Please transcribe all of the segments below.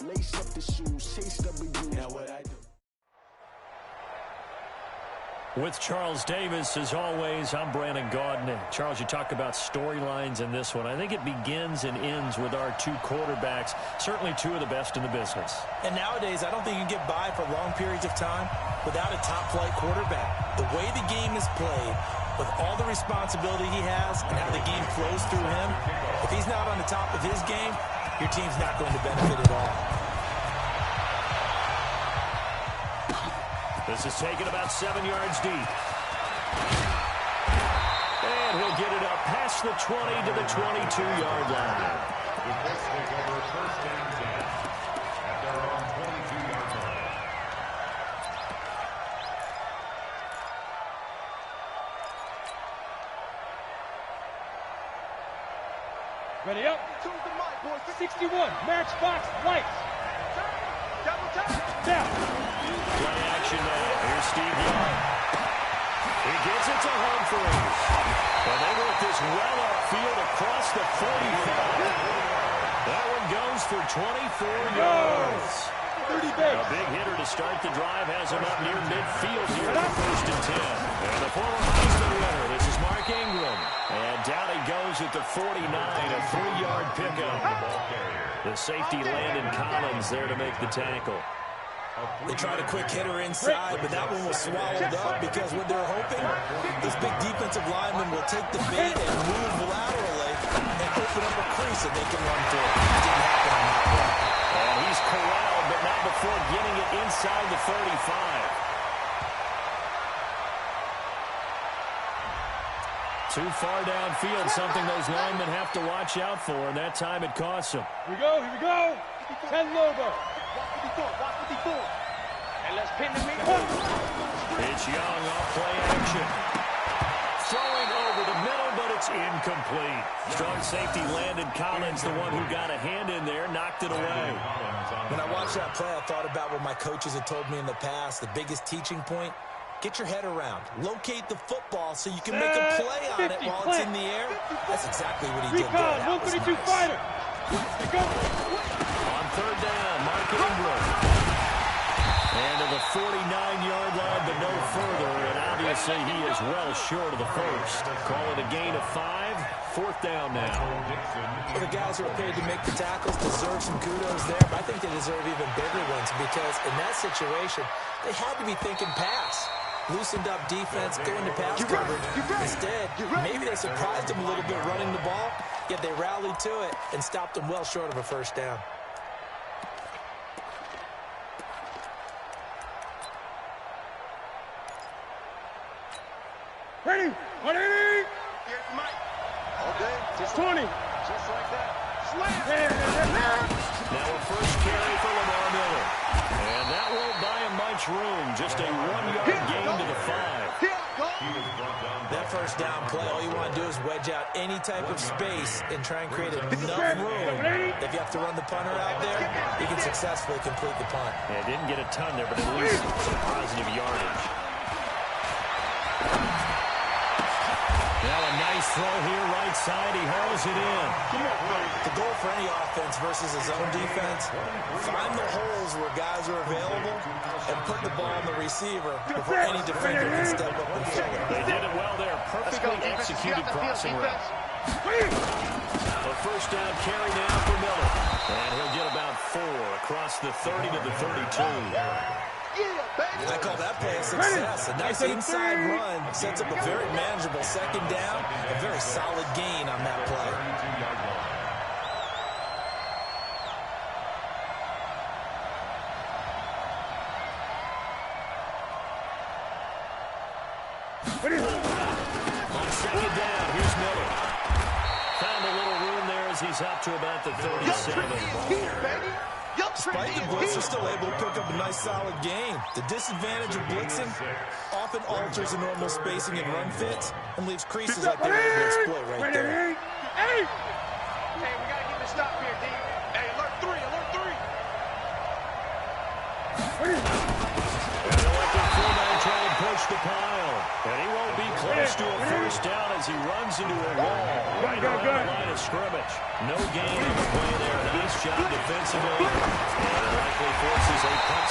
Lace up the shoes, chase W. Now what I do. With Charles Davis, as always, I'm Brandon Gaudin. Charles, you talk about storylines in this one. I think it begins and ends with our two quarterbacks, certainly two of the best in the business. And nowadays, I don't think you can get by for long periods of time without a top-flight quarterback. The way the game is played, with all the responsibility he has and how the game flows through him, if he's not on the top of his game, your team's not going to benefit at all. This is taken about 7 yards deep. And he'll get it up past the 20 to the 22-yard line. With this takeover, first and 10 at their own 22-yard line. Ready up. 61. Matchbox lights. Double time. Down. Play action now. Here's Steve Young. He gets it to Humphries. And they work this well upfield across the 45. That one goes for 24 yards. A big hitter to start the drive has him up near midfield here at first and 10. And the former Heisman winner, this is Mark Ingram. And down he goes at the 49, a 3-yard pickup. The safety Landon Collins there to make the tackle. They tried a quick hitter inside, but that one was swallowed up because what they're hoping, this big defensive lineman will take the bait and move laterally and open up a crease that they can run through. It didn't happen on that play. And he's corralled, but not before getting it inside the 35. Too far downfield, something those linemen have to watch out for, and that time it costs them. Here we go. 10 logo. And let's pin the meat. It's Young off play action. Throwing over the middle, but it's incomplete. Strong safety Landon Collins, the one who got a hand in there, knocked it away. When I watched that play, I thought about what my coaches had told me in the past. The biggest teaching point, get your head around. Locate the football so you can make a play on it while it's in the air. That's exactly what he did there. That was 132 nice. fighter. On third down, Mark Ingram. And to the 49-yard line, but no further. And obviously he is well short of the first. Call it a gain of 5. Fourth down now. Well, the guys who are paid to make the tackles deserve some kudos there, but I think they deserve even bigger ones because in that situation, they had to be thinking pass. Loosened up defense, going to pass coverage. Instead, maybe they surprised them a little bit running the ball, yet they rallied to it and stopped them well short of a first down. Ready. 180. Here's Mike. Okay. Just 20. Just like that. Slam. Now a first carry for Lamar Miller. And that won't buy him much room. Just a 1-yard gain to the 5. That first down play, all you want to do is wedge out any type of space and try and create enough room. If you have to run the punter out there, you can successfully complete the punt. Yeah, didn't get a ton there, but at least some positive yardage. Now a nice throw here, right side. He hauls it in. The goal for any offense versus his own defense, find the holes where guys are available and put the ball on the receiver before any defender can step up and fill it. They did it well there. Perfectly executed crossing route. A first down carry now for Miller. And he'll get about 4 across the 30 to the 32. I call that play a success. A nice inside run sets up a very manageable second down. A very solid gain on that play. On second down, here's Miller. Found a little room there as he's up to about the 37. Despite the blitz, they're still able to pick up a nice solid gain. The disadvantage of blitzing often alters the normal spacing and run fits and leaves creases that they're able to exploit right there. Hey, we got to get the stop here, D. Hey, alert 3, alert 3. And they'll let the fullback try and push the pile. And he won't be close to a first down as he runs into a wall right around the line of scrimmage. No gain on the play there. Nice job defensively.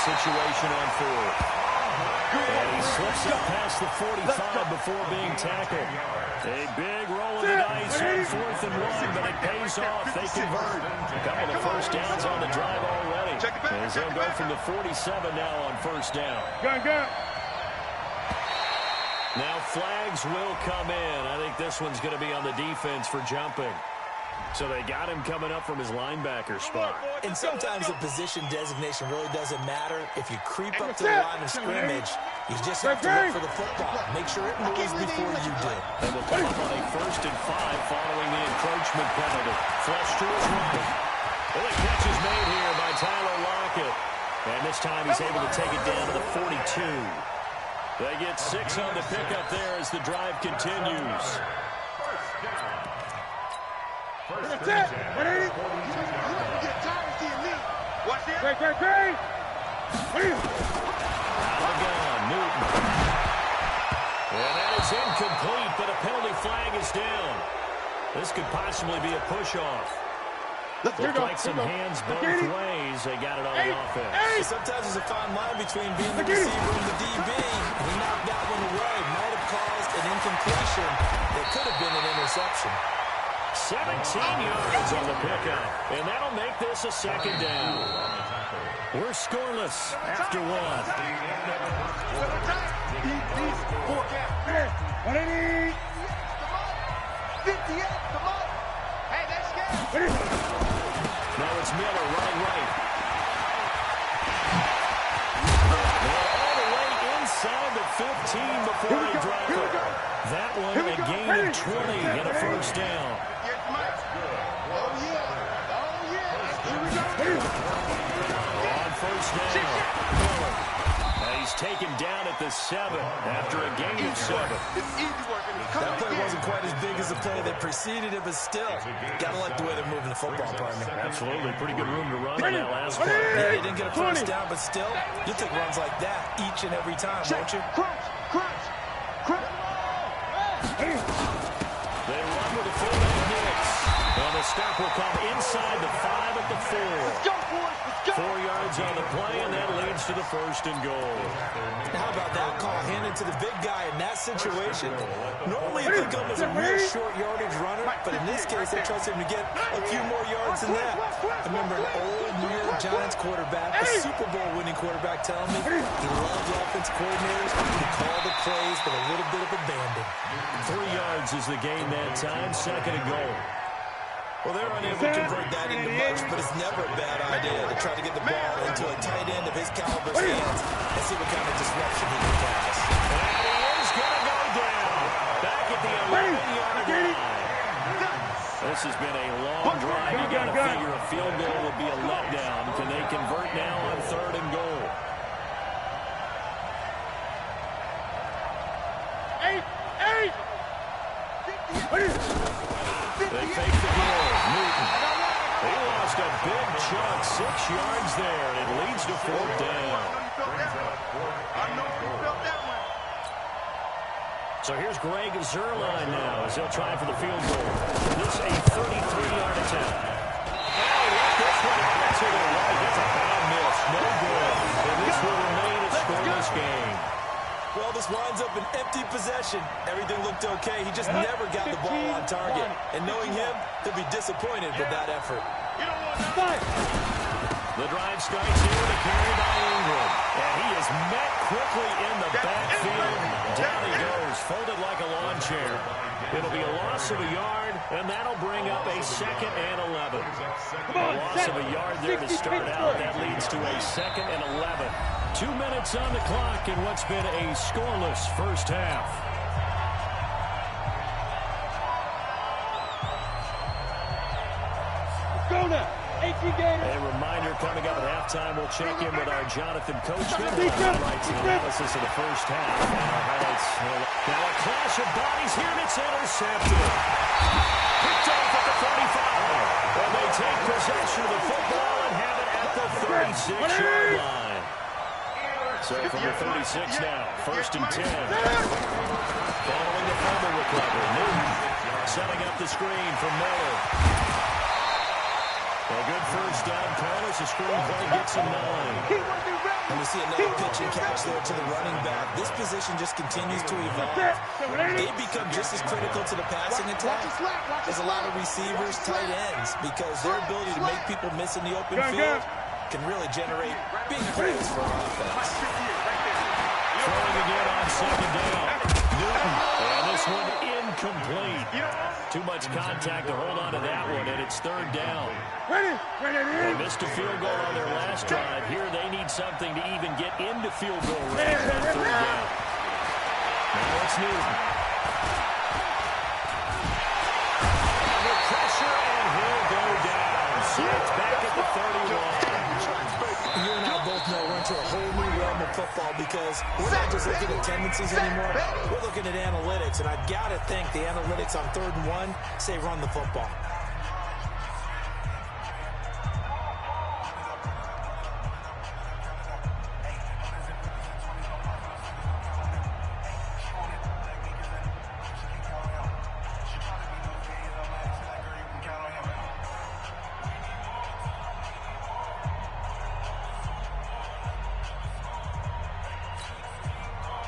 situation on fourth. And he slips up past the 45 before being tackled. A big roll of the dice on 4th and 1, but it pays off. They convert. A couple of first downs on the drive already. As they'll go from the 47 now on first down. Go. Now flags will come in. I think this one's going to be on the defense for jumping. So they got him coming up from his linebacker spot. And sometimes the position designation really doesn't matter. If you creep up to the line of scrimmage, you just have to look for the football. Make sure it moves before you do. They will come up on a 1st and 5 following the encroachment penalty. Flush to his right. Well, the catch is made here by Tyler Lockett. And this time he's able to take it down to the 42. They get 6 on the pickup there as the drive continues. That's it. 180. Watch this. Great. Out of the gun, Newton. And that is incomplete, but a penalty flag is down. This could possibly be a push-off. Looked like some hands both ways. They got it on the offense. Sometimes there's a fine line between being the receiver and the DB. He knocked that one away. Might have caused an incompletion that could have been an interception. 17 yards on the pickup, and that'll make this a 2nd down. We're scoreless after 1. 180. 58, come on. Hey, that's good. Now it's Miller running right. All the way inside the 15 before they drop it. That one a gain of 20 and a first down. On first down, Miller. He's taken down at the 7 after a gain of 7. That play wasn't quite as big as the play that preceded it, but still, gotta like the way they're moving the football, partner. Absolutely, pretty good room to run on that last play. Yeah, you didn't get a first down, but still, you'll take runs like that each and every time, won't you? Crunch. They run with a fullback blitz. And the stop will come inside the 5 at the 4. 4 yards on the play, and that leads to the 1st and goal. How about that call handed to the big guy in that situation? Normally you think of him as a real short yardage runner, but in this case they trust him to get a few more yards than that. I remember an old New York Giants quarterback, a Super Bowl winning quarterback, telling me he loved offense coordinators who call the plays with a little bit of abandon. 3 yards is the gain that time, 2nd and goal. Well, they're unable to convert that into much, but it's never a bad idea to try to get the ball into a tight end of his caliber's hands and see what kind of disruption he can cause. And he is going to go down. Back at the 11-yard line. This has been a long drive. You got to figure a field goal will be a letdown. Can they convert now on 3rd and goal? 8. They fake the goal. Newton. They lost a big chunk, 6 yards there, and it leads to 4th down. So here's Greg Zuerlein now as they'll try for the field goal. This is a 33-yard attempt. Now he left this one out to the right. It's a bad miss. No good. And this will remain a scoreless game. Well, this winds up an empty possession. Everything looked okay. He just never got the ball on target. And knowing him, he'll be disappointed with that effort. The drive starts here with a carry by Ingram. And he is met quickly in the backfield. Down he goes, folded like a lawn chair. It'll be a loss of a yard, and that'll bring up a 2nd and 11. A loss of a yard there to start out. That leads to a 2nd and 11. 2 minutes on the clock in what's been a scoreless first half. Let's go now. 18 Gators. A reminder coming up at halftime, we'll check in with our Jonathan Coachman. Highlights and analysis of the first half. And our highlights. Now a clash of bodies here, and it's intercepted. Picked off at the 45. And they take possession of the football and have it at the 36-yard line. So from the 36 now, 1st and 10. Following the fumble recovery, Newton setting up the screen for Miller. A good first down call as the screen play gets a 9. And we see another pitch and catch there to the running back. This position just continues to evolve. They become just as critical to the passing attack as a lot of receivers, tight ends, because their ability to make people miss in the open field can really generate big plays for our offense. Throwing again on second down. Newton. And this one incomplete. Too much contact to hold on to that one, and it's third down. They missed a field goal on their last drive. Here they need something to even get into field goal range on third down. Now it's Newton. Under pressure, and he'll go down. Sacked back at the 31. You and I both know we're into a whole new realm of football because we're not just looking at tendencies anymore. We're looking at analytics, and I've got to think the analytics on 3rd and 1 say run the football.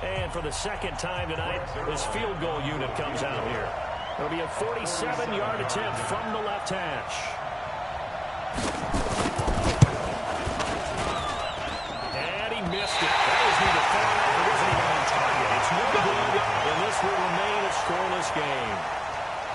And for the second time tonight, this field goal unit comes out here. It'll be a 47-yard attempt from the left hash. And he missed it. That was neither far enough. It wasn't even on target. It's no good, and this will remain a scoreless game.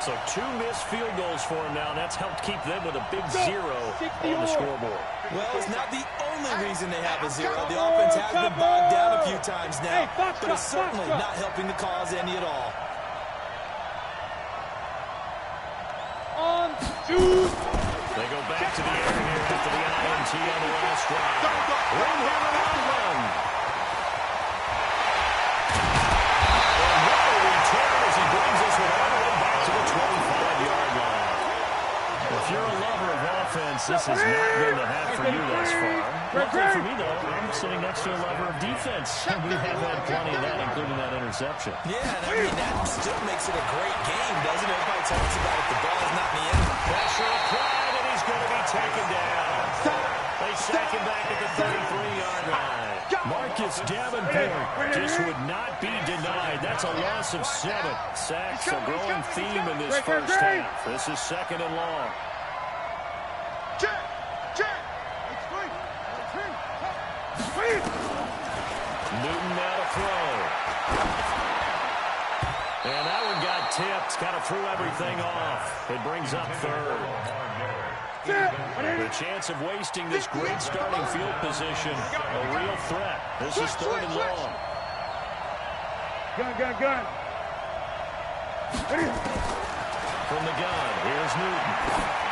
So 2 missed field goals for him now. That's helped keep them with a big 0 on the scoreboard. Well, it's not the only reason they have a 0. The offense has been bogged down a few times now, but it's certainly not helping the cause any at all. On, two. They go back to the air here after the INT on the last drive. Run. And what a return as he brings us all the way back to the 25-yard line. If you're a lover of offense, this has not been the half for you thus far. Luckily for me, though, I'm sitting next to a lover of defense. We have had plenty of that, including that interception. Yeah, and I mean, that still makes it a great game, doesn't it? Everybody talks about it. The ball's not in the end. Pressure applied, and he's going to be taken down. They sack him back at the 33-yard line. Marcus Davenport just would not be denied. That's a loss of 7. Sacks, a growing theme in this first half. This is 2nd and long. Newton now to throw. And that one got tipped. Kind of threw everything off. It brings up 3rd. The chance of wasting this great starting field position, a real threat. This is 3rd and long. Gun. From the gun, here's Newton.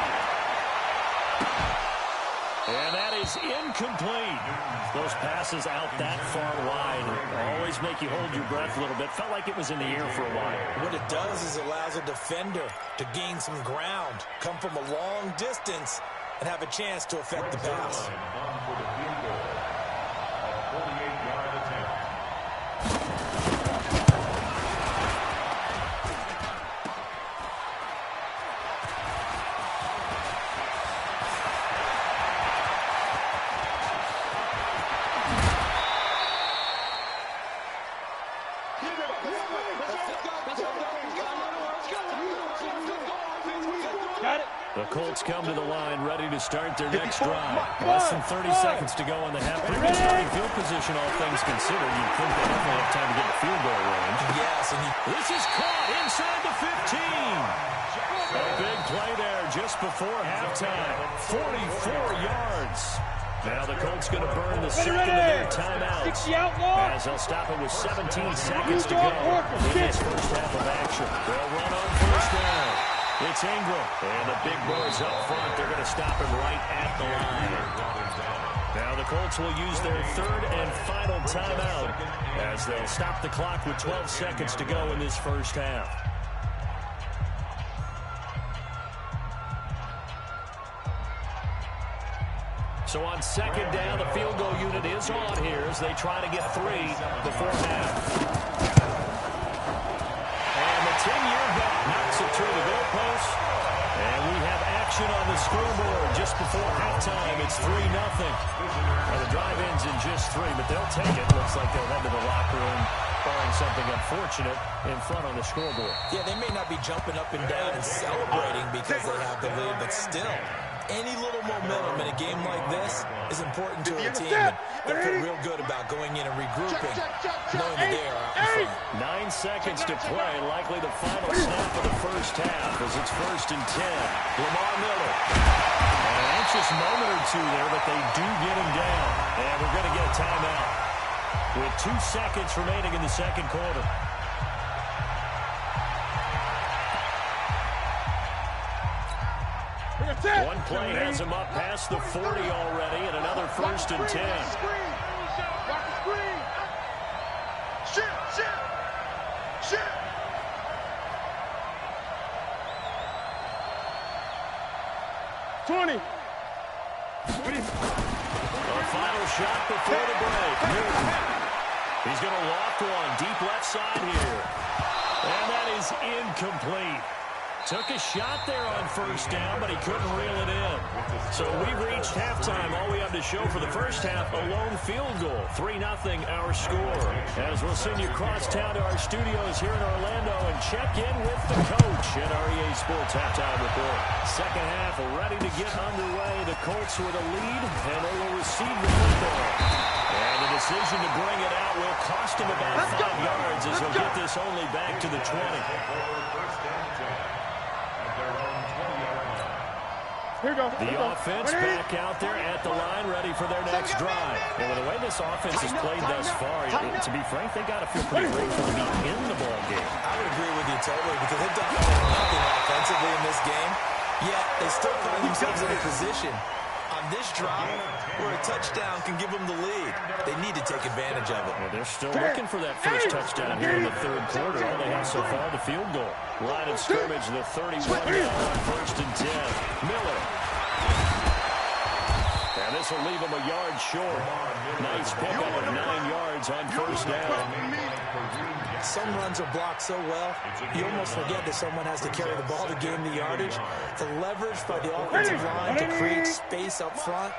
And that is incomplete. Those passes out that far wide always make you hold your breath a little bit. Felt like it was in the air for a while. What it does is it allows a defender to gain some ground, come from a long distance, and have a chance to affect the pass. The Colts come to the line ready to start their next drive. Less than 30 seconds to go in the half. Pretty good starting field position, all things considered. You'd think they definitely have time to get the field goal range. Yes, and this is caught inside the 15. A big play there just before halftime. 44 yards. Now the Colts going to burn the second of their timeouts as they'll stop it with 17 seconds to go in this first half of action. They'll run on first down. It's Ingram, and the big boys up front. They're going to stop him right at the line. Now the Colts will use their 3rd and final timeout as they'll stop the clock with 12 seconds to go in this first half. So on 2nd down, the field goal unit is on here as they try to get 3 before half. And the 10-year vet knocks it through the goalpost. And we have action on the scoreboard just before halftime. It's 3-0. The drive ends in just 3, but they'll take it. Looks like they'll head to the locker room, barring something unfortunate in front on the scoreboard. Yeah, they may not be jumping up and down and celebrating because they have the lead, but still, any little momentum in a game like this is important to a team. And they feel real good about going in and regrouping, knowing that they are out in front. 9 seconds to play, likely the final snap of the first half as it's 1st and 10. Lamar Miller. An anxious moment or two there, but they do get him down. And we're going to get a timeout with 2 seconds remaining in the second quarter. One play has him up past the 40 already, and another 1st and 10. A final shot before the break. Newton. He's going to loft one deep left side here. And that is incomplete. Took a shot there on 1st down, but he couldn't reel it in. So we've reached halftime. All we have to show for the first half, a lone field goal. 3-0 our score. As we'll send you across town to our studios here in Orlando and check in with the coach at our EA Sports Halftime Report. Second half ready to get underway. The Colts with a lead, and they will receive the football. And the decision to bring it out will cost him about 5 yards as he'll get this only back to the 20. Here we go. The offense back out there at the line, ready for their next drive. And with the way this offense has played thus far, to be frank, they got to feel pretty grateful to be in the ball game. I would agree with you totally because they've done nothing offensively in this game, yet they still find themselves in a position on this drive where a touchdown can give them the lead. They need to take advantage of it. Well, they're still looking for that first touchdown here in the third quarter. All they have so far, the field goal. Line of scrimmage, the 31-yard on 1st and 10. Miller. And this will leave him a yard short. Nice pickup of 9 yards on 1st down. Some runs are blocked so well, you almost forget that someone has to carry the ball to gain the yardage. The leverage by the offensive line to create space up front,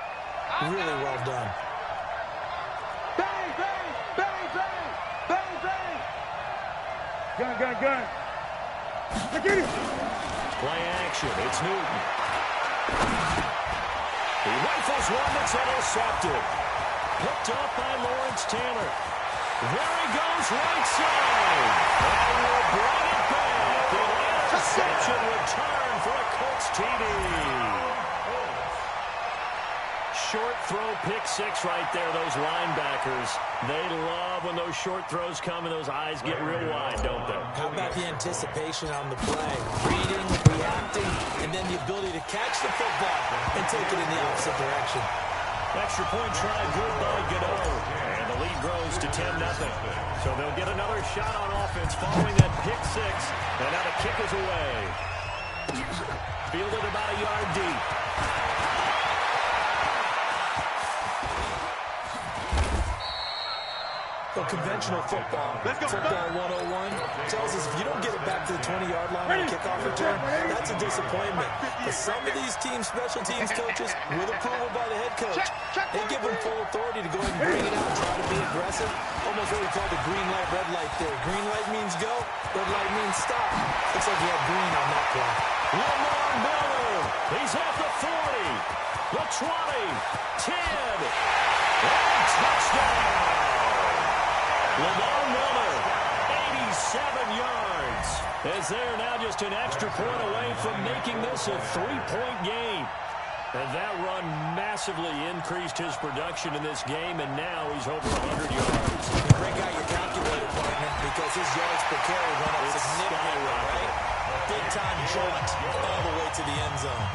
really well done. Bang, bang, bang, bang, bang, bang. Gun, gun, gun. Look at it. Play action. It's Newton. He rifles one that's intercepted. Picked up by Lawrence Taylor. There he goes, right side. And we'll bring it back. The interception return for a Colts TD. Short throw, pick 6 right there, those linebackers. They love when those short throws come and those eyes get real wide, don't they? How about the anticipation on the play? Reading, reacting, and then the ability to catch the football and take it in the opposite direction. Extra point try, good by Godot. And the lead grows to 10-0. So they'll get another shot on offense following that pick 6. And now the kick is away. Fielded about a yard deep. Well, conventional football 101, tells us if you don't get it back to the 20-yard line on a kickoff return, that's a disappointment. But some of these special teams coaches, with approval by the head coach, they give them full authority to go ahead and bring it out and try to be aggressive. Almost what we call the green light, red light theory. Green light means go, red light means stop. Looks like we had green on that play. Lamar Miller, he's at the 40, the 20, 10, and touchdown! Lamar Miller, 87 yards, as they're now just an extra point away from making this a 3-point game. And that run massively increased his production in this game, and now he's over 100 yards. Break out your calculator, partner, because his yards per carry went up significantly, right? Big-time jaunt all the way to the end zone.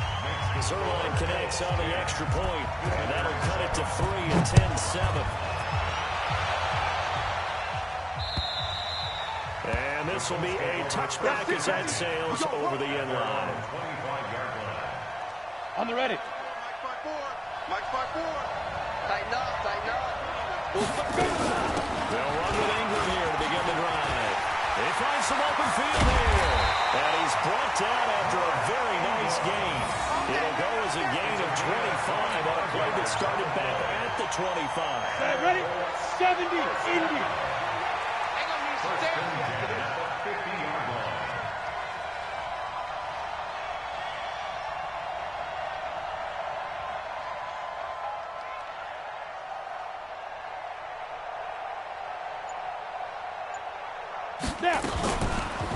Zerline connects on the extra point, and that'll cut it to 3 and 10-7. And this will be a touchback as that sails over the end line. On the ready. Mike 5-4. Tighten up, tighten up. They'll run with Ingram here to begin the drive. He finds some open field here. And he's brought down after a very nice nice gain. It'll go as a gain of 25 on a play that started back at the 25. Ready? 70, Indy. First down at the 50-yard line.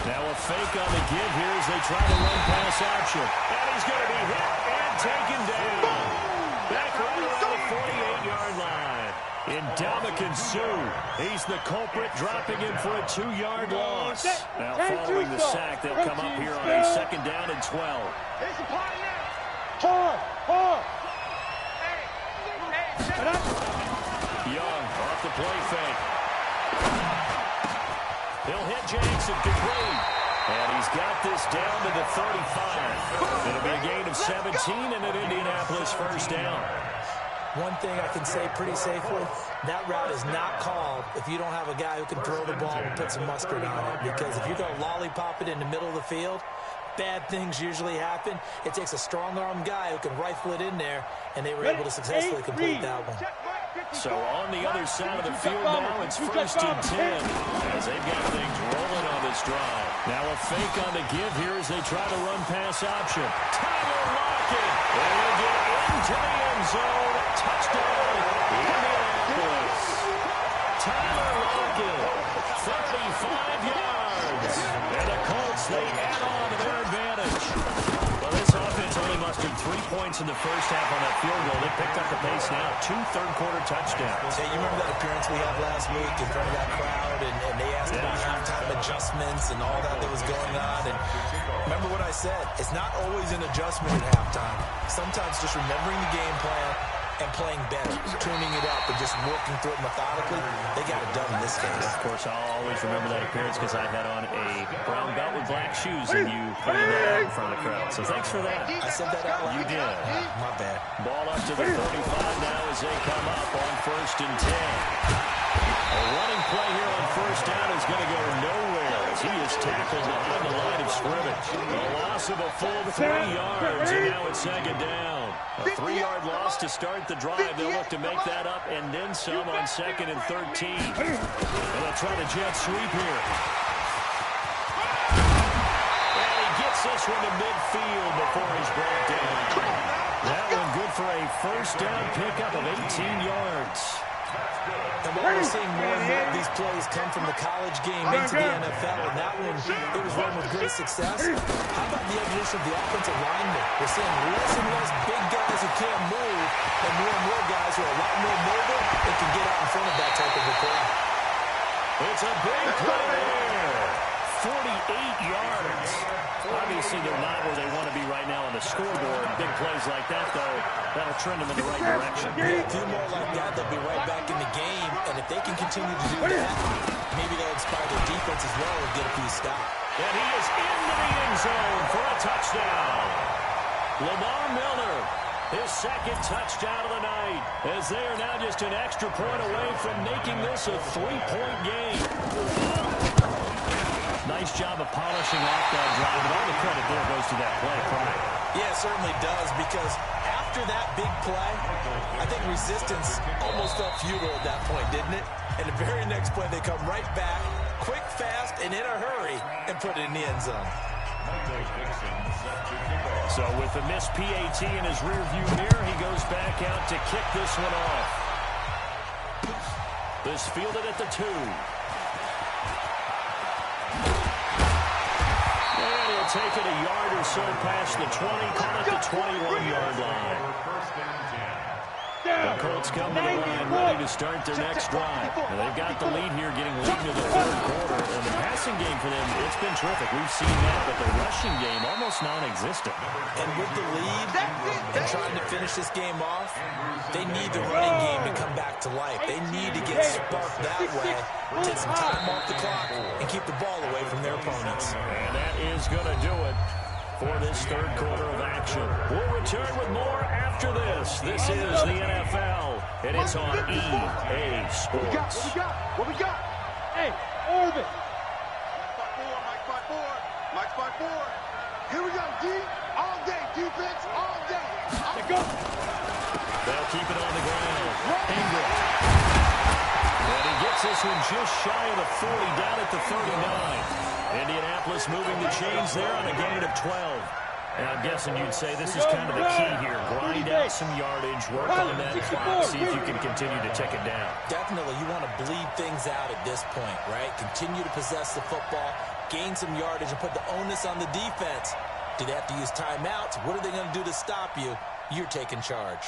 Now a fake on the give here as they try to run pass option. And he's going to be hit and taken down. Back right around the 48-yard line. Ndamukong Suh, he's the culprit, dropping him for a 2-yard loss. Now following the sack, they'll come up here on a 2nd down and 12. Young off the play fake. He'll hit Jackson, complete. And he's got this down to the 35. It'll be a gain of 17 and an Indianapolis first down. One thing I can say pretty safely, that route is not called if you don't have a guy who can throw the ball and put some mustard on it. Because if you're going to lollipop it in the middle of the field, bad things usually happen. It takes a strong-armed guy who can rifle it in there, and they were able to successfully complete that one. So on the other side of the field now, it's 1st and 10 as they've got things rolling on this drive. Now a fake on the give here as they try to run pass option. Tyler Lockett, and he'll get into the end zone. Touchdown, Indianapolis. Tyler Lockett, 35 yards. And the Colts, they add on to their advantage. Well, this offense only mustered 3 points in the first half on that field goal. They picked up the pace now. 2 third-quarter touchdowns. Hey, you remember that appearance we had last week in front of that crowd, and they asked about halftime adjustments and all that was going on. And remember what I said, it's not always an adjustment at halftime. Sometimes just remembering the game plan and playing better, tuning it up and just working through it methodically. They got it done in this case. Of course, I'll always remember that appearance because I had on a brown belt with black shoes, and you pointed that out in front of the crowd. So thanks for that. I said that out loud. You did. My bad. Ball up to the 35 now as they come up on 1st and 10. A running play here on 1st down is going to go nowhere as he is tackled behind the line of scrimmage. A loss of a full 3 yards, and now it's 2nd down. A 3-yard loss to start the drive. They'll look to make that up and then some on 2nd and 13. And they'll try to jet sweep here. And he gets this one to midfield before he's brought down. That one good for a 1st down pickup of 18 yards. And while we're seeing more and more of these plays come from the college game into the NFL, and that one, it was run with great success. How about the evolution of the offensive linemen? We're seeing less and less big guys who can't move, and more guys who are a lot more mobile and can get out in front of that type of a play. It's a big play there. 48 yards. Obviously, they're not where they want to be right now on the scoreboard. Big plays like that, though, that'll trend them in the right direction. Yeah, a few more like that, they'll be right back in the game. And if they can continue to do that, maybe they'll inspire their defense as well and get a few stops. And he is into the end zone for a touchdown. Lamar Miller, his 2nd touchdown of the night, as they are now just an extra point away from making this a 3-point game. Nice job of polishing off that drive, and all the credit there goes to that play, correct? Yeah, it certainly does, because after that big play, I think resistance almost felt futile at that point, didn't it? And the very next play, they come right back, quick, fast, and in a hurry, and put it in the end zone. So with the missed PAT in his rearview mirror, he goes back out to kick this one off. This fielded at the 2. Take it a yard or so past the 20, call it the 21-yard line. The Colts come to the line ready to start their next drive. Now, they've got the lead here, getting late into the 3rd quarter. And the passing game for them, it's been terrific. We've seen that, but the rushing game almost non-existent. And with the lead and trying to finish this game off, they need the running game to come back to life. They need to get sparked that way, take some time off the clock, and keep the ball away from their opponents. And that is going to do it for this 3rd quarter of action. We'll return with more after this. This is the NFL, and it's on EA Sports. What we got? Hey, Orvis. Mike by 4. Mike's by 4. Here we go, D. All day, defense, all day. Let go. They'll keep it on the ground. Ingram. And he gets this one just shy of the 40, down at the 39. Indianapolis moving the chains there on a gain of 12. And I'm guessing you'd say this is kind of the key here. Grind out some yardage, work on that clock, see if you can continue to tick it down. Definitely, you want to bleed things out at this point, right? Continue to possess the football, gain some yardage, and put the onus on the defense. Do they have to use timeouts? What are they going to do to stop you? You're taking charge.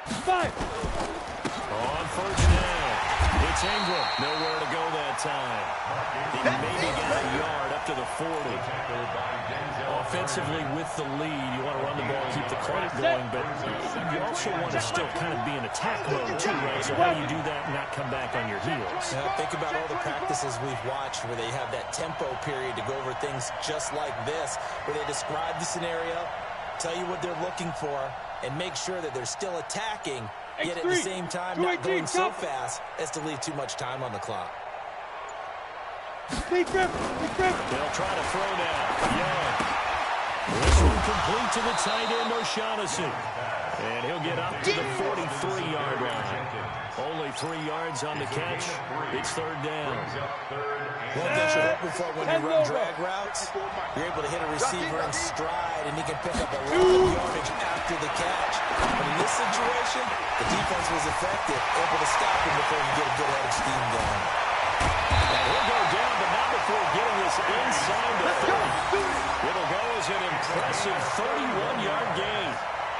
5. On first down, it's Ingram. Nowhere to go that time. He maybe got a yard up to the 40. Offensively with the lead, you want to run the ball, keep the clock going, but you also want to still kind of be in attack mode too, right? So how do you do that and not come back on your heels? Think about all the practices we've watched where they have that tempo period to go over things just like this, where they describe the scenario, tell you what they're looking for, and make sure that they're still attacking, yet at the same time not going so fast as to leave too much time on the clock. They'll They'll try to throw now. Young. This one complete to the tight end, O'Shaughnessy. And he'll get up to the 43-yard line. Only 3 yards on the catch. It's third down. One thing you're hoping for when you run drag routes, you're able to hit a receiver in stride, and he can pick up a lot of yardage after the catch. But in this situation, the defense was effective, able to stop him before you get a good head of steam going. And he'll go down, but not before getting this inside the 30. It'll go as an impressive 31-yard gain.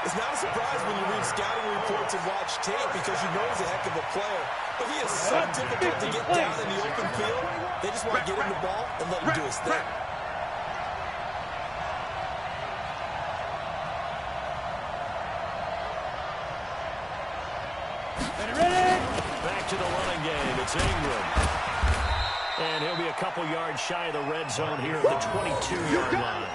It's not a surprise when you read scouting reports and watch tape because you know he's a heck of a player. But he is so difficult to get down in the open field. They just want to get him the ball and let him do his thing. Back to the running game. It's Ingram. And he'll be a couple yards shy of the red zone here at the 22-yard line.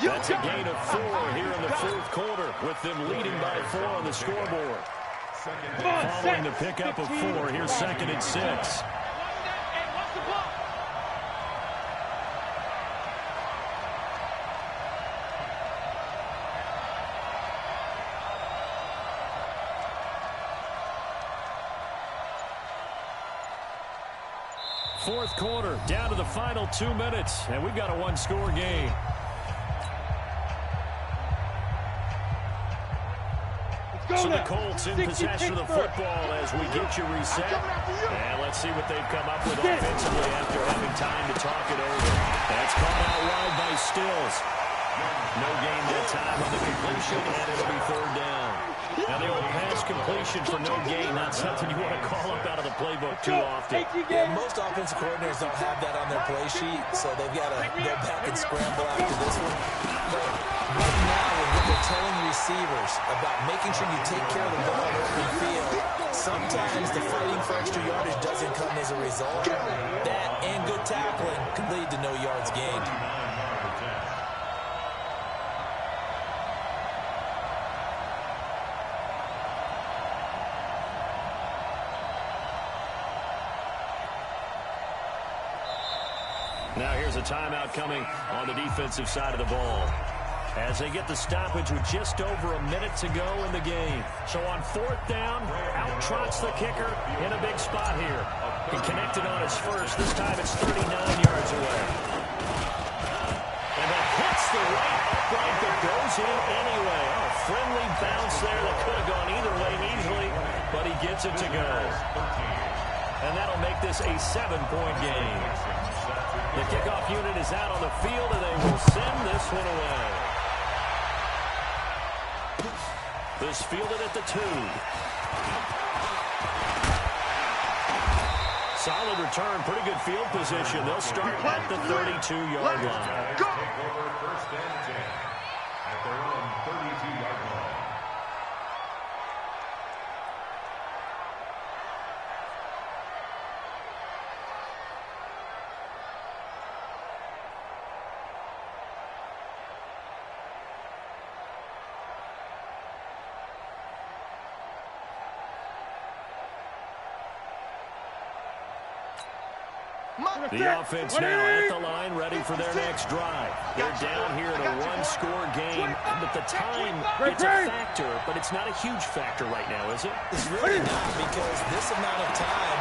That's a gain of 4 here in the fourth quarter, with them leading by 4 on the scoreboard. Following the pickup of 4, here's second and 6. Fourth quarter, down to the final 2 minutes, and we've got a one-score game. So the Colts in possession of the football as we get you reset. And let's see what they've come up with offensively after having time to talk it over. That's caught out wide by Stills. No gain that time on the completion, and it'll be third down. Now the old pass completion for no gain, not something you want to call up out of the playbook too often. Yeah, most offensive coordinators don't have that on their play sheet, so they've got to go back and scramble after this one. But right now, when they're telling receivers about making sure you take care of the ball in open field, sometimes the fighting for extra yardage doesn't come as a result. That and good tackling can lead to no yards gained. Now here's a timeout coming on the defensive side of the ball, as they get the stoppage with just over a minute to go in the game. So on fourth down, out trots the kicker in a big spot here. He connected on his first. This time it's 39 yards away. And that hits the right upright but goes in anyway. Oh, friendly bounce there that could have gone either way easily, but he gets it to go. And that'll make this a 7-point game. The kickoff unit is out on the field, and they will send this one away. This fielded at the 2. Solid return, pretty good field position. They'll start at the 32-yard line. Go! First and 10 at their own 32-yard line. The offense now at the line, ready for their next drive. They're down here in a one-score game, but the time, it's a factor, but it's not a huge factor right now, is it? It's really not, because this amount of time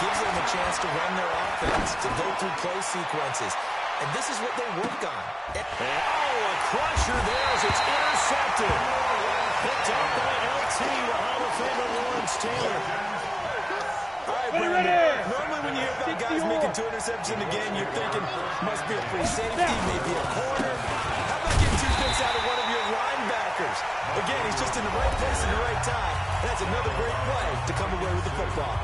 gives them a chance to run their offense, to go through play sequences. And this is what they work on. Oh, a crusher there as it's intercepted. Picked up by LT, the Hall of Famer Lawrence Taylor. All right, Brandon. Normally when you hear about guys making 2 interceptions in a game, you're thinking must be a free safety, maybe a corner. How about getting 2 picks out of one of your linebackers? Again, he's just in the right place at the right time. That's another great play to come away with the football.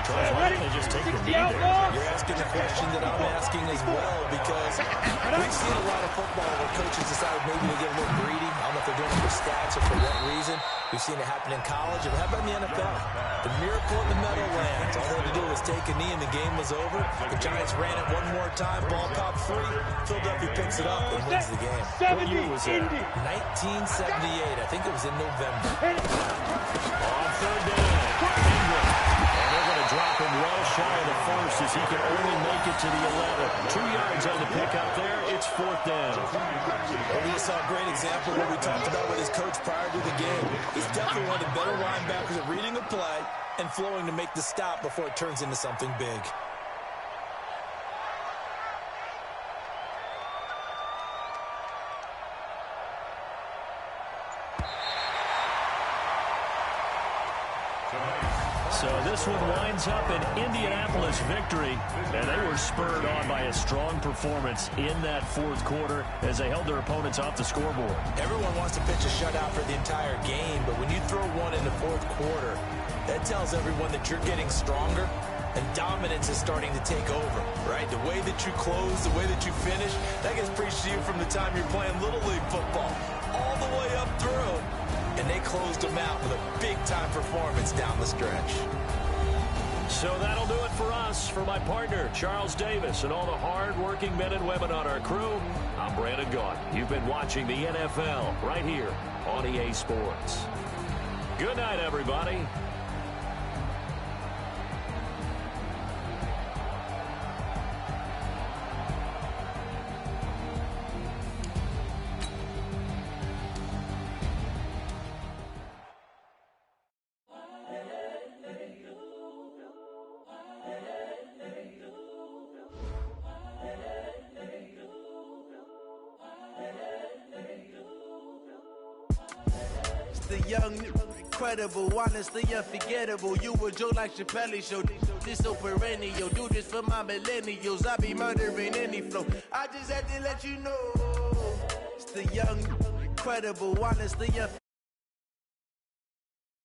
Why didn't they just take the knee there? You're asking the question that I'm asking as well, because we've seen a lot of football where coaches decide maybe to get a little greedy. I don't know if they're doing it for stats or for what reason. We've seen it happen in college. And how about in the NFL? The miracle in the Meadowlands. All they had to do was take a knee and the game was over. The Giants ran it one more time. Ball popped free. Philadelphia picks it up and wins the game. What year was that? 1978. I think it was in November. On third down. Drop him well shy of the first as he can only make it to the 11. 2 yards on the pickup there. It's 4th down. Well, we just saw a great example of what we talked about with his coach prior to the game. He's definitely one of the better linebackers at reading a play and flowing to make the stop before it turns into something big. So this one winds up an Indianapolis victory, and they were spurred on by a strong performance in that 4th quarter as they held their opponents off the scoreboard. Everyone wants to pitch a shutout for the entire game, but when you throw one in the 4th quarter, that tells everyone that you're getting stronger and dominance is starting to take over, right? The way that you close, the way that you finish, that gets preached to you from the time you're playing Little League football all the way up through. And they closed them out with a big-time performance down the stretch. So that'll do it for us. For my partner, Charles Davis, and all the hard-working men and women on our crew, I'm Brandon Gaudin. You've been watching the NFL right here on EA Sports. Good night, everybody. The young, incredible, honestly unforgettable. You a Joe like Chappelle show. This so perennial. Do this for my millennials. I be murdering any flow. I just had to let you know. It's the young, incredible, honestly unforgettable.